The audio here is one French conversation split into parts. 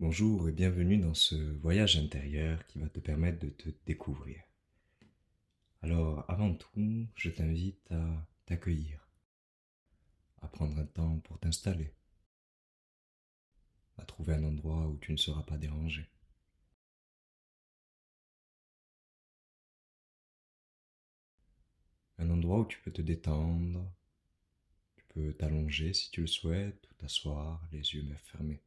Bonjour et bienvenue dans ce voyage intérieur qui va te permettre de te découvrir. Alors, avant tout, je t'invite à t'accueillir, à prendre un temps pour t'installer, à trouver un endroit où tu ne seras pas dérangé. Un endroit où tu peux te détendre, tu peux t'allonger si tu le souhaites, ou t'asseoir, les yeux fermés.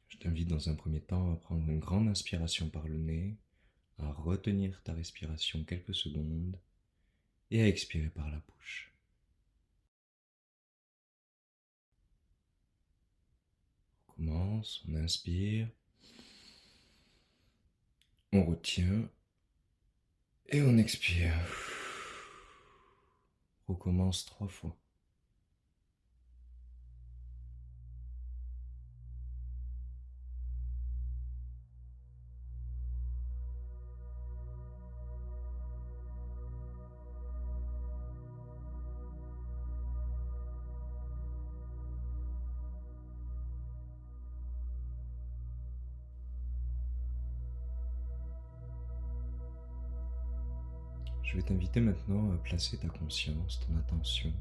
Je t'invite dans un premier temps à prendre une grande inspiration par le nez, à retenir ta respiration quelques secondes et à expirer par la bouche. On commence, on inspire, on retient et on expire. Recommence 3 fois. Je vais t'inviter maintenant à placer ta conscience, ton attention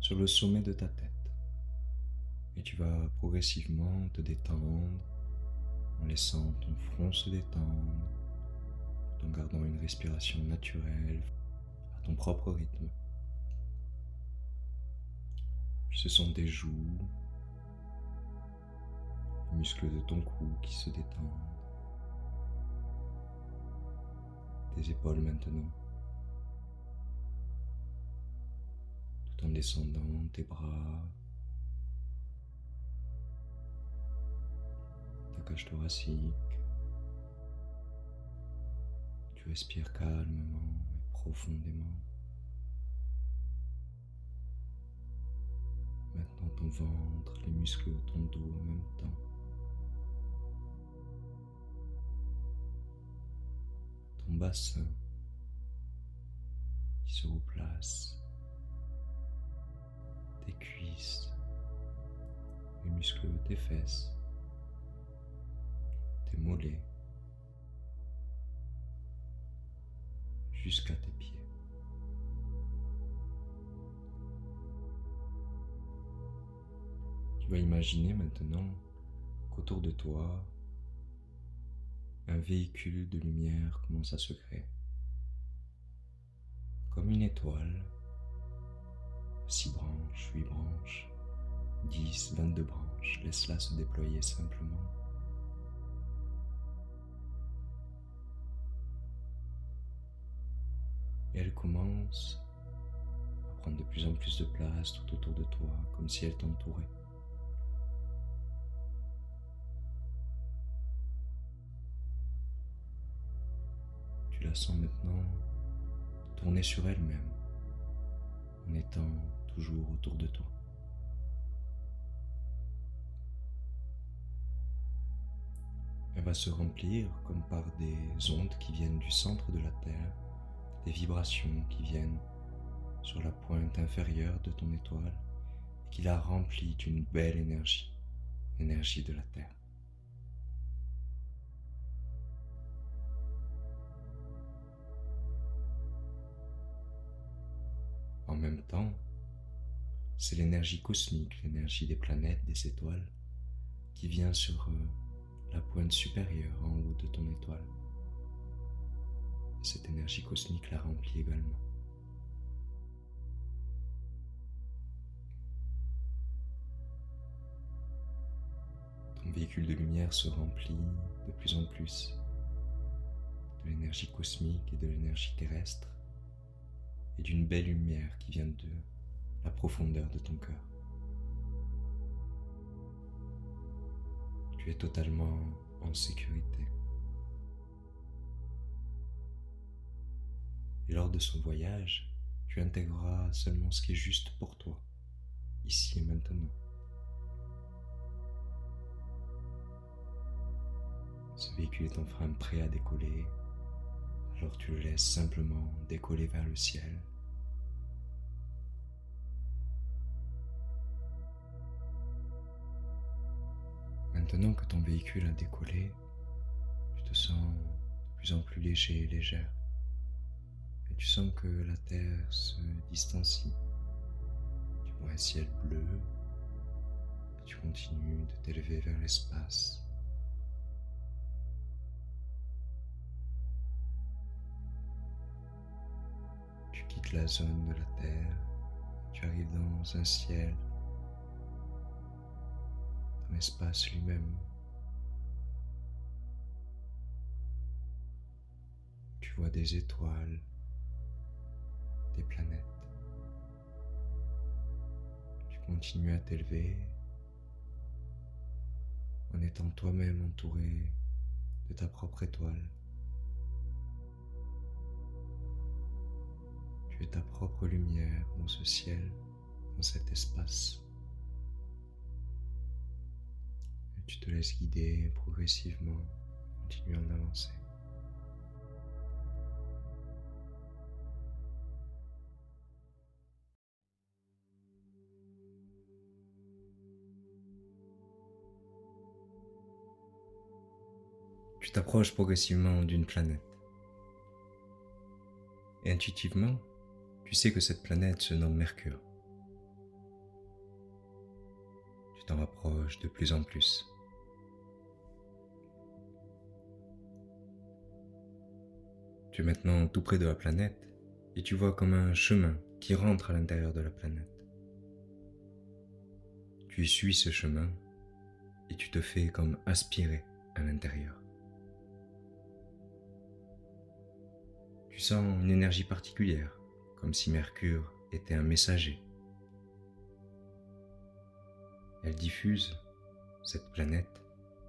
sur le sommet de ta tête. Et tu vas progressivement te détendre en laissant ton front se détendre, tout en gardant une respiration naturelle à ton propre rythme. Puis ce sont tes joues, les muscles de ton cou qui se détendent, tes épaules maintenant, tout en descendant tes bras, ta cage thoracique. Tu respires calmement et profondément. Maintenant ton ventre, les muscles de ton dos en même temps. Ton bassin qui se replace. Tes cuisses, les muscles de tes fesses, tes mollets, jusqu'à tes pieds. Tu vas imaginer maintenant qu'autour de toi, un véhicule de lumière commence à se créer. Comme une étoile, 6 branches, 8 branches, 10, 22 branches, laisse-la se déployer simplement. Et elle commence à prendre de plus en plus de place tout autour de toi, comme si elle t'entourait. Tu la sens maintenant tourner sur elle-même, en étant toujours autour de toi. Elle va se remplir comme par des ondes qui viennent du centre de la Terre, des vibrations qui viennent sur la pointe inférieure de ton étoile et qui la remplit d'une belle énergie, l'énergie de la Terre. En même temps, c'est l'énergie cosmique, l'énergie des planètes, des étoiles, qui vient sur la pointe supérieure en haut de ton étoile. Et cette énergie cosmique la remplit également. Ton véhicule de lumière se remplit de plus en plus de l'énergie cosmique et de l'énergie terrestre et d'une belle lumière qui vient de la profondeur de ton cœur. Tu es totalement en sécurité. Et lors de ce voyage, tu intégreras seulement ce qui est juste pour toi, ici et maintenant. Ce véhicule est enfin prêt à décoller, alors tu le laisses simplement décoller vers le ciel. Maintenant que ton véhicule a décollé, tu te sens de plus en plus léger et légère. Et tu sens que la Terre se distancie. Tu vois un ciel bleu et tu continues de t'élever vers l'espace. Tu quittes la zone de la Terre, tu arrives dans un ciel, dans l'espace lui-même. Tu vois des étoiles, des planètes. Tu continues à t'élever en étant toi-même entouré de ta propre étoile. Tu es ta propre lumière dans ce ciel, dans cet espace. Et tu te laisses guider progressivement, continuant d'avancer. Tu t'approches progressivement d'une planète. Et intuitivement, tu sais que cette planète se nomme Mercure. Tu t'en rapproches de plus en plus. Tu es maintenant tout près de la planète et tu vois comme un chemin qui rentre à l'intérieur de la planète. Tu suis ce chemin et tu te fais comme aspirer à l'intérieur. Tu sens une énergie particulière, comme si Mercure était un messager. Elle diffuse, cette planète,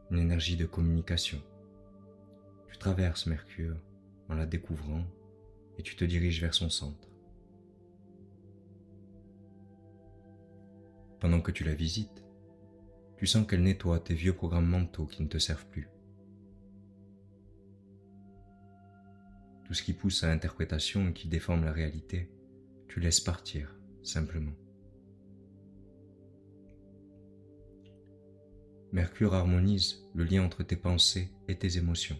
une énergie de communication. Tu traverses Mercure en la découvrant et tu te diriges vers son centre. Pendant que tu la visites, tu sens qu'elle nettoie tes vieux programmes mentaux qui ne te servent plus. Tout ce qui pousse à l'interprétation et qui déforme la réalité, tu laisses partir, simplement. Mercure harmonise le lien entre tes pensées et tes émotions.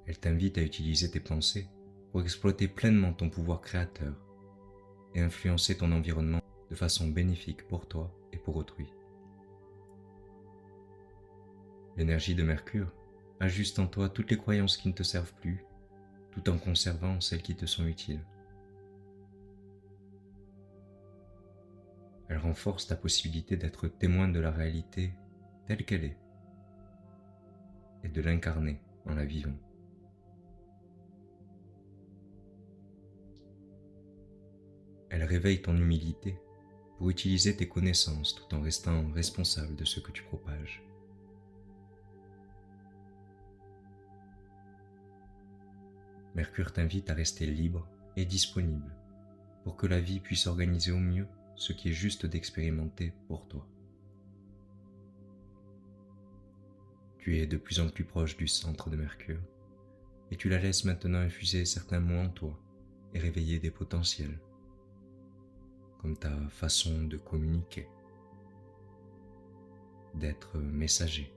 Elle t'invite à utiliser tes pensées pour exploiter pleinement ton pouvoir créateur et influencer ton environnement de façon bénéfique pour toi et pour autrui. L'énergie de Mercure ajuste en toi toutes les croyances qui ne te servent plus, tout en conservant celles qui te sont utiles. Elle renforce ta possibilité d'être témoin de la réalité telle qu'elle est et de l'incarner en la vivant. Elle réveille ton humilité pour utiliser tes connaissances tout en restant responsable de ce que tu propages. Mercure t'invite à rester libre et disponible pour que la vie puisse organiser au mieux ce qui est juste d'expérimenter pour toi. Tu es de plus en plus proche du centre de Mercure et tu la laisses maintenant infuser certains mots en toi et réveiller des potentiels, comme ta façon de communiquer, d'être messager,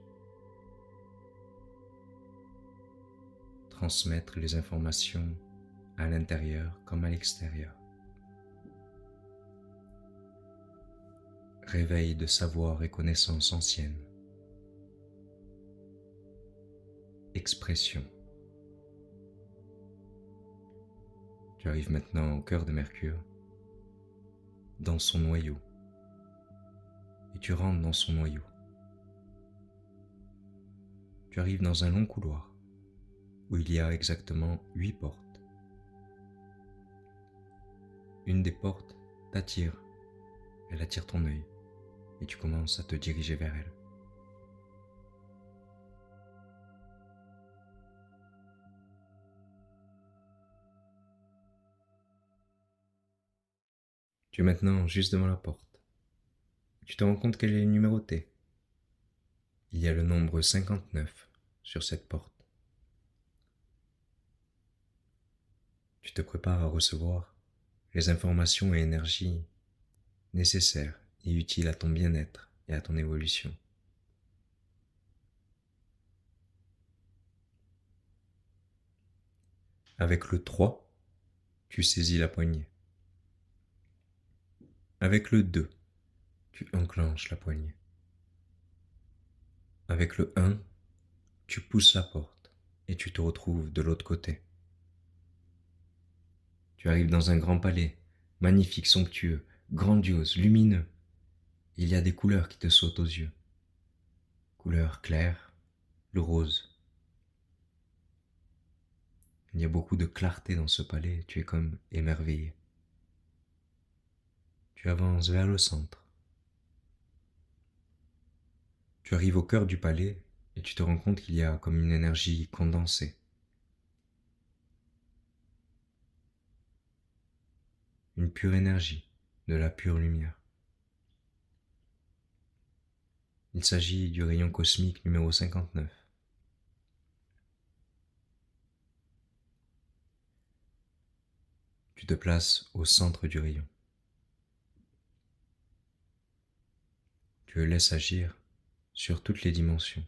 transmettre les informations à l'intérieur comme à l'extérieur. Réveil de savoir et connaissances anciennes. Expression. Tu arrives maintenant au cœur de Mercure, dans son noyau, et tu rentres dans son noyau. Tu arrives dans un long couloir, où il y a exactement 8 portes. Une des portes t'attire, elle attire ton œil, et tu commences à te diriger vers elle. Tu es maintenant juste devant la porte. Tu te rends compte qu'elle est numérotée. Il y a le nombre 59 sur cette porte. Tu te prépares à recevoir les informations et énergies nécessaires et utile à ton bien-être et à ton évolution. Avec le 3, tu saisis la poignée. Avec le 2, tu enclenches la poignée. Avec le 1, tu pousses la porte et tu te retrouves de l'autre côté. Tu arrives dans un grand palais, magnifique, somptueux, grandiose, lumineux. Il y a des couleurs qui te sautent aux yeux. Couleur claire, le rose. Il y a beaucoup de clarté dans ce palais, tu es comme émerveillé. Tu avances vers le centre. Tu arrives au cœur du palais et tu te rends compte qu'il y a comme une énergie condensée. Une pure énergie, de la pure lumière. Il s'agit du rayon cosmique numéro 59. Tu te places au centre du rayon. Tu le laisses agir sur toutes les dimensions.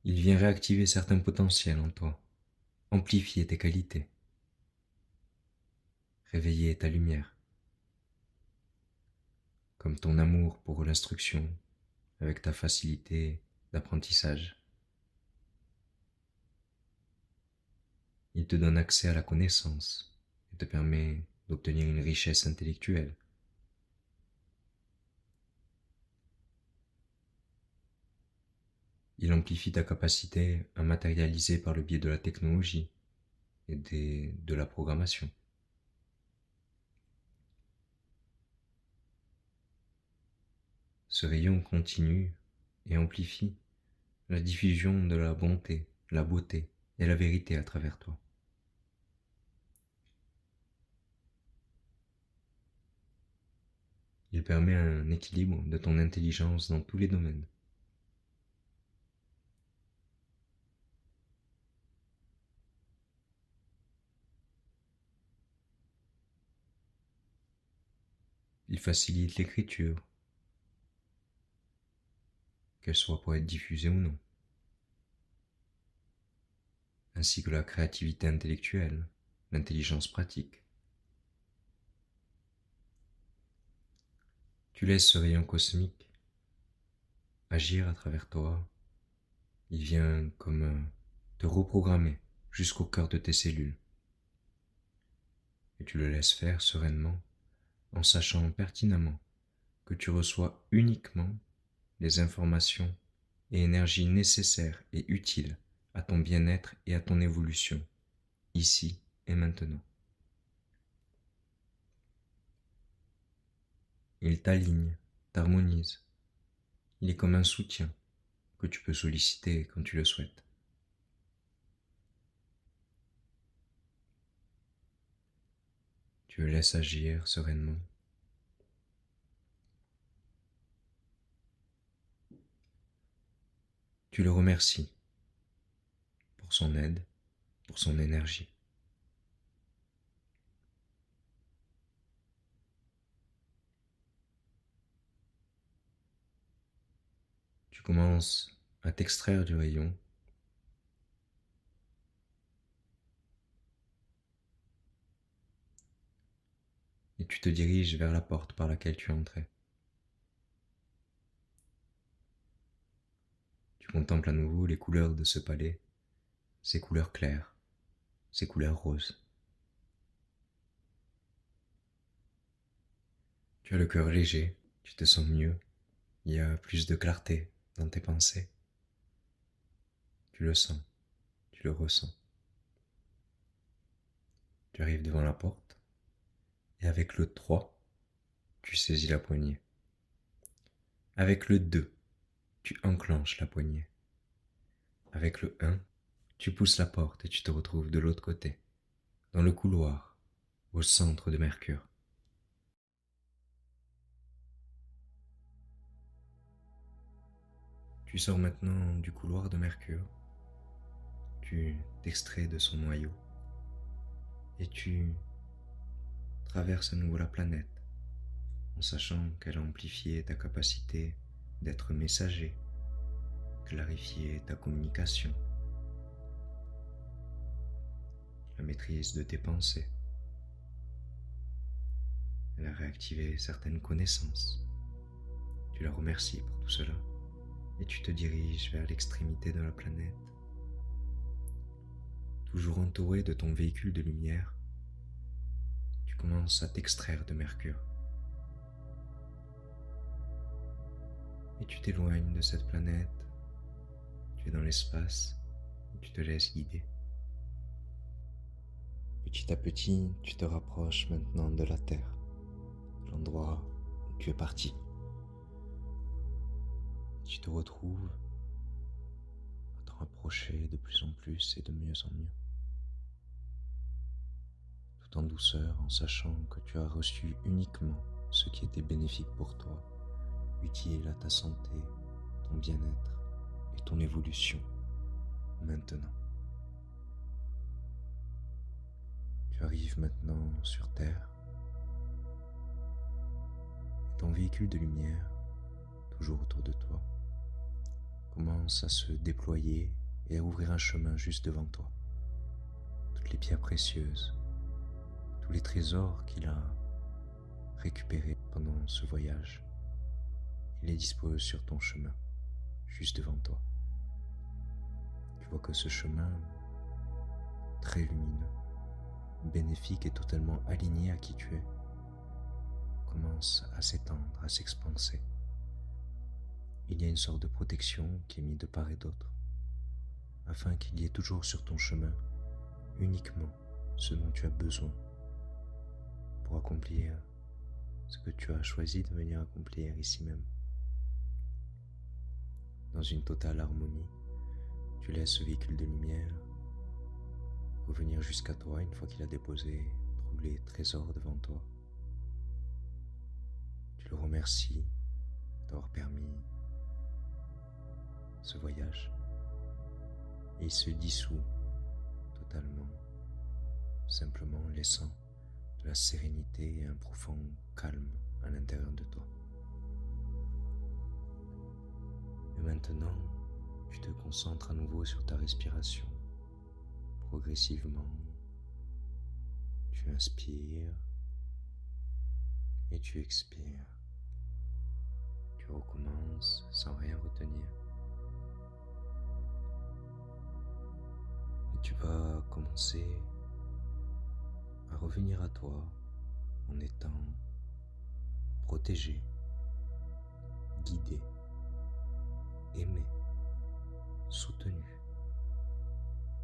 Il vient réactiver certains potentiels en toi, amplifier tes qualités, réveiller ta lumière, comme ton amour pour l'instruction, avec ta facilité d'apprentissage. Il te donne accès à la connaissance et te permet d'obtenir une richesse intellectuelle. Il amplifie ta capacité à matérialiser par le biais de la technologie et de la programmation. Ce rayon continue et amplifie la diffusion de la bonté, la beauté et la vérité à travers toi. Il permet un équilibre de ton intelligence dans tous les domaines. Il facilite l'écriture, qu'elle soit pour être diffusée ou non, ainsi que la créativité intellectuelle, l'intelligence pratique. Tu laisses ce rayon cosmique agir à travers toi. Il vient comme te reprogrammer jusqu'au cœur de tes cellules. Et tu le laisses faire sereinement en sachant pertinemment que tu reçois uniquement les informations et énergies nécessaires et utiles à ton bien-être et à ton évolution, ici et maintenant. Il t'aligne, t'harmonise. Il est comme un soutien que tu peux solliciter quand tu le souhaites. Tu le laisses agir sereinement. Tu le remercies pour son aide, pour son énergie. Tu commences à t'extraire du rayon et tu te diriges vers la porte par laquelle tu es entré. Tu contemples à nouveau les couleurs de ce palais, ces couleurs claires, ces couleurs roses. Tu as le cœur léger, tu te sens mieux, il y a plus de clarté dans tes pensées. Tu le sens, tu le ressens. Tu arrives devant la porte et avec le 3, tu saisis la poignée. Avec le 2, tu enclenches la poignée. Avec le 1, tu pousses la porte et tu te retrouves de l'autre côté, dans le couloir, au centre de Mercure. Tu sors maintenant du couloir de Mercure, tu t'extrais de son noyau et tu traverses à nouveau la planète, en sachant qu'elle a amplifié ta capacité d'être messager, clarifié ta communication, la maîtrise de tes pensées. Elle a réactivé certaines connaissances. Tu la remercies pour tout cela et tu te diriges vers l'extrémité de la planète. Toujours entouré de ton véhicule de lumière, tu commences à t'extraire de Mercure. Et tu t'éloignes de cette planète, tu es dans l'espace et tu te laisses guider. Petit à petit, tu te rapproches maintenant de la Terre, de l'endroit où tu es parti. Tu te retrouves à t'en rapprocher de plus en plus et de mieux en mieux. Tout en douceur, en sachant que tu as reçu uniquement ce qui était bénéfique pour toi, utile à ta santé, ton bien-être et ton évolution maintenant. Tu arrives maintenant sur Terre et ton véhicule de lumière, toujours autour de toi, commence à se déployer et à ouvrir un chemin juste devant toi. Toutes les pierres précieuses, tous les trésors qu'il a récupérés pendant ce voyage, il les dispose sur ton chemin, juste devant toi. Tu vois que ce chemin, très lumineux, bénéfique et totalement aligné à qui tu es, commence à s'étendre, à s'expanser. Il y a une sorte de protection qui est mise de part et d'autre, afin qu'il y ait toujours sur ton chemin uniquement ce dont tu as besoin pour accomplir ce que tu as choisi de venir accomplir ici même. Dans une totale harmonie, tu laisses ce véhicule de lumière revenir jusqu'à toi une fois qu'il a déposé tous les trésors devant toi. Tu le remercies d'avoir permis ce voyage et il se dissout totalement, simplement laissant de la sérénité et un profond calme à l'intérieur de toi. Et maintenant, tu te concentres à nouveau sur ta respiration. Progressivement, tu inspires et tu expires. Tu recommences sans rien retenir. Et tu vas commencer à revenir à toi en étant protégé, guidé, aimé, soutenu,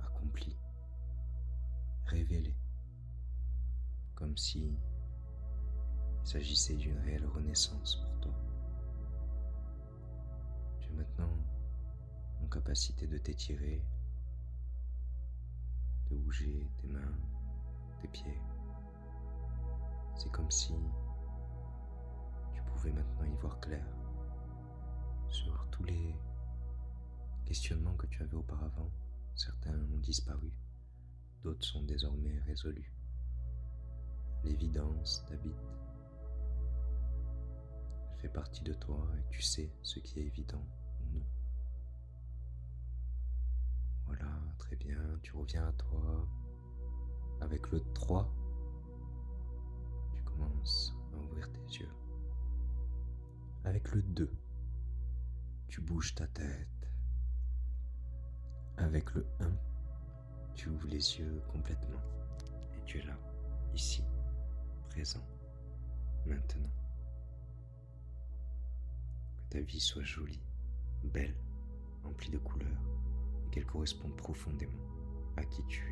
accompli, révélé, comme si il s'agissait d'une réelle renaissance pour toi. Tu es maintenant en capacité de t'étirer, de bouger tes mains, tes pieds. C'est comme si tu pouvais maintenant y voir clair sur tous les questionnements que tu avais auparavant. Certains ont disparu, d'autres sont désormais résolus. L'évidence t'habite. Elle fait partie de toi et tu sais ce qui est évident ou non. Voilà, très bien, tu reviens à toi. Avec le 3, tu commences à ouvrir tes yeux. Avec le 2, tu bouges ta tête. Avec le 1, tu ouvres les yeux complètement et tu es là, ici, présent, maintenant. Que ta vie soit jolie, belle, remplie de couleurs et qu'elle corresponde profondément à qui tu es.